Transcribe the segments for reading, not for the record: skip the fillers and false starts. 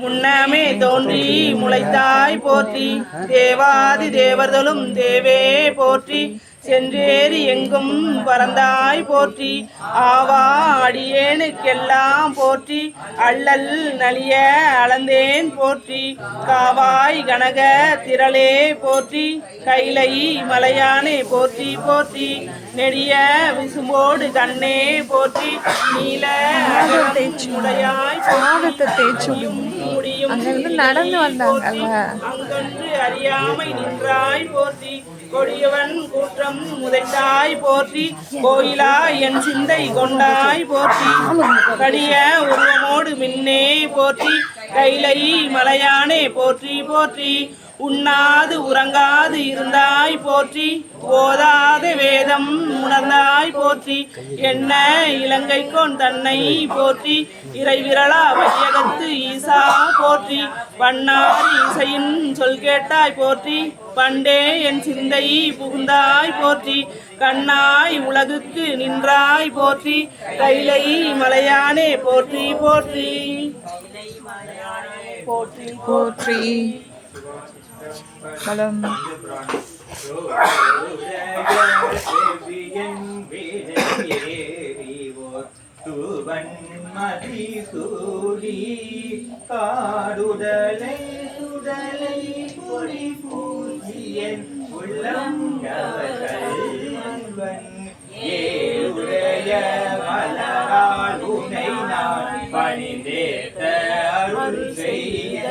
முன்னமே தோன்றி முளைத்தாய் போற்றி. தேவாதி தேவர்களும் தேவே போற்றி. சென்றேறி எங்கும் பறந்தாய் போற்றி. ஆவா அடியேனுக்கெல்லாம் போற்றி. அல்லல் நலிய அளந்தேன் போற்றி. காவாய் கனக திரளே போற்றி. கைலை மலையானே போற்றி போற்றி. நெடிய விசும்போடு கண்ணே போற்றி. நீல உடையாய் முடியும் நடந்து வந்தாங்க. அங்கொன்று அறியாமை நின்றாய் போற்றி. கொடியவன் கூற்றம் முதைத்தாய் போற்றி. கோயிலா என் சிந்தை கொண்டாய் போற்றி. கடிய உருவமோடு மின்னே போற்றி. கைலை மலையானே போற்றி போற்றி. உண்ணாது உறங்காது இருந்தாய் போற்றி. ஓதாத வேதம் உணர்ந்தாய் போற்றி. என்ன இலங்கைக்கோன் தன்னை போற்றி. இறைவிரளா வையகத்து ஈசா போற்றி. பண்ணார் இசையின் சொல் கேட்டாய் போற்றி. பண்டே என் சிந்தை புகுந்தாய் போற்றி. கண்ணாய் உலகுக்கு நின்றாய் போற்றி. கைலை மலையானே போற்றி போற்றி போற்றி போற்றி. பலம் மதி சூடி காடுடலை சுடலை பொடி பூஜியன் உள்ளம் ஏடைய மலரால் உனை நான் பணிந்தேத்த அருள் செய்த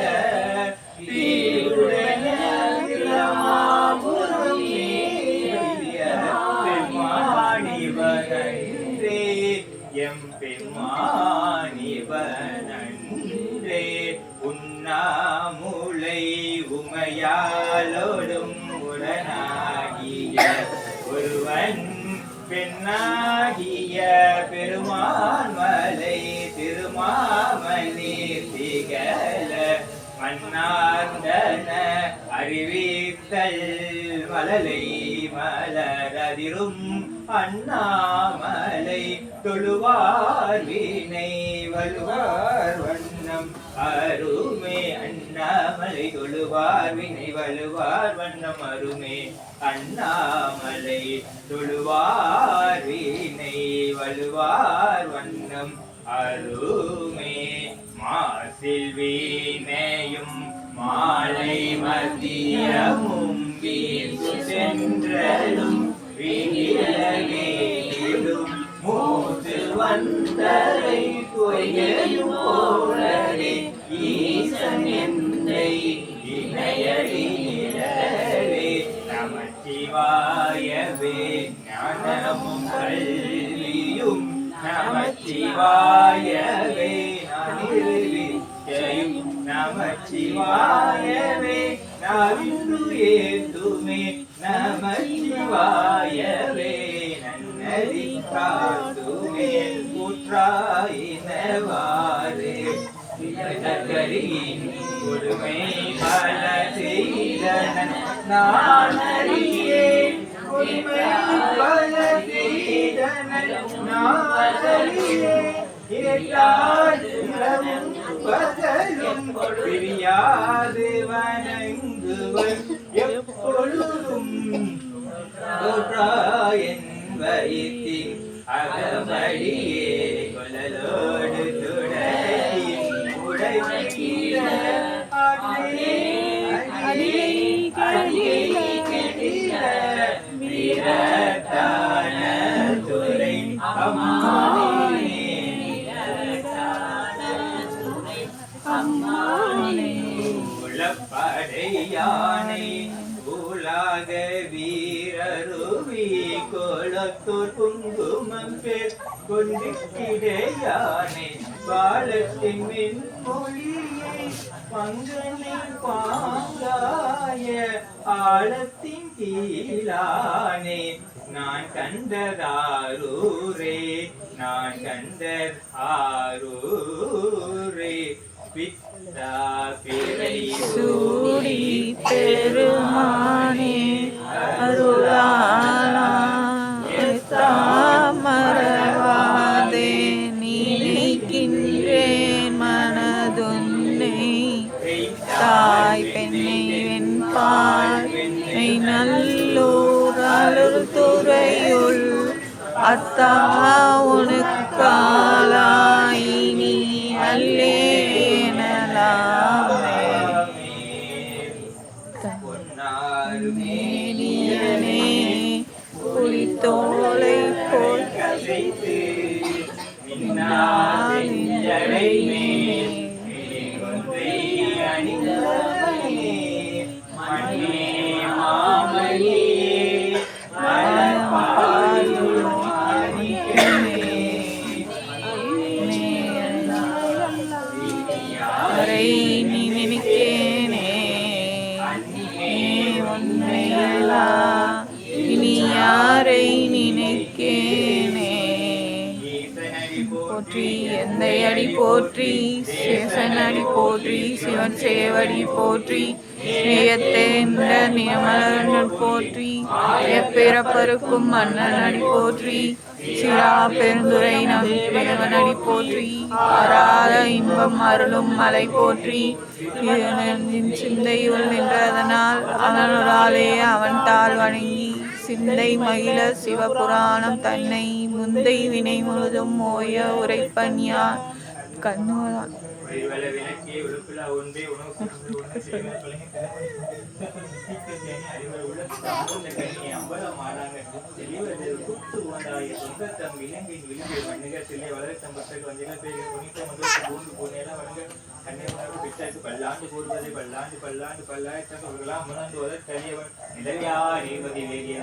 எம்பெருமானிவனன்றே. உண்ணாமுலை உமையாலோடும் உடனாகிய ஒருவன் பெண்ணாகிய பெருமான் மலை திருமாமணி திகழ மன்னார்ந்தன அறிவித்தல் மலலை மலரதிரும் அண்ணாமலை தொழுவார் வினை வலுவார் வண்ணம் அருமே. அண்ணாமலை தொழுவார் வினை வலுவார் வண்ணம் அருமே. அண்ணாமலை தொழுவார் வினை வலுவார் வண்ணம் அருமே. மாசில் வீணையும் மாலை மதியமும் வீசு சென்றலும் வீடும் மூத்து வந்தரை பொய்யும் போரே. ஈசன் என்னை இணையடி நிழலே. நமச்சிவாயவே ஞானமும் கல்வியும். நமச்சிவாயவே நிர்விச்சயம். நமச்சிவாயவே நாவின்று ஏதுமே. நமச்சிவாயவே நன்னதி காத்துமே. கூற்றாயினவாறு கரியின் கொடுமை பல செய்தனன் நான் அறியேன். கொடுமை பல செய்தனன் நான் அறியேன். பகலும் பிரியாது வணங்குவர் எப்பொழுதும். என் வயிற்றின் அகமடியே கொலலோடு துடையின் உடைக்கிற வீரத்தான துறை அம்மானே. உளப்படையானை உலக வீரருவி கோலத்தோர் குங்குமம் பேர் கொண்டிடையானை. பாலத்தின் மின்மொழியை பங்கனை பாங்காய ஆழத்தின் கீழானே. நான் கண்டதாரூரே நான் கண்டதாரூரே. பித்தா பிறை சூடி பெருமானே அருளானா மறவாதே. நினைக்கின்றேன் மனதுன்னை அத்தா உனக்காலாய் நீ அல்லேனலாமே மேனியனே புலித்தோலை போல் கசைத்து மின்னாலின் ஜடை மேல் ஒன்றை அணிந்தவனே மண்ணே மாமணியே மலர்பாயும் மாணிக்கமே யாரை நீ நினைக்கேனே உன்னையலா இனி யாரை நினைக்கேனே போற்றி எந்தை அடி போற்றி சேசன் அடி போற்றி சிவன் சேவடி போற்றி நேயத்தேந்த நியமலன் போற்றி எப்பிறப்பருக்கும் மன்னன் அடி போற்றி சிரா பெருந்துரை நம்பிவன் அடி போற்றி ஆராத இன்பம் அருளும் மலை போற்றி சிந்தையுள் நின்றதனால் அவனாலே அவன் தாள் வணங்கி சிந்தை மகிழ சிவபுராணம் தன்னை முந்தை வினை முழுதும் ஓய உரைப்பன் யான் கண்ணுவதான் ஒருவேளை விளக்கிய உறுப்பிலா ஒன்றே உணவு கொடுத்து ஒன்று செய்வது அறிவர் உள்ள கண்ணியை அம்பலம் ஆனாங்க தெளிவது குத்து ஓண்டாய சொந்தத்தம் இலங்கையின் விளிம்பிய மண்ணுக சிலை வளர்த்தம் பத்தக்கு வந்திகள் பேர் புனித்த முதலுக்கு பூண்டு பூனேலாம் வழங்க கன்னியமாக பிட்டாக்கு பல்லாண்டு கூறுவதை பல்லாண்டு பல்லாண்டு பல்லாயிரத்தம் அவர்களாம் உணர்ந்து உதற்கரியவன் நிலையா நீர்மதி வேகிய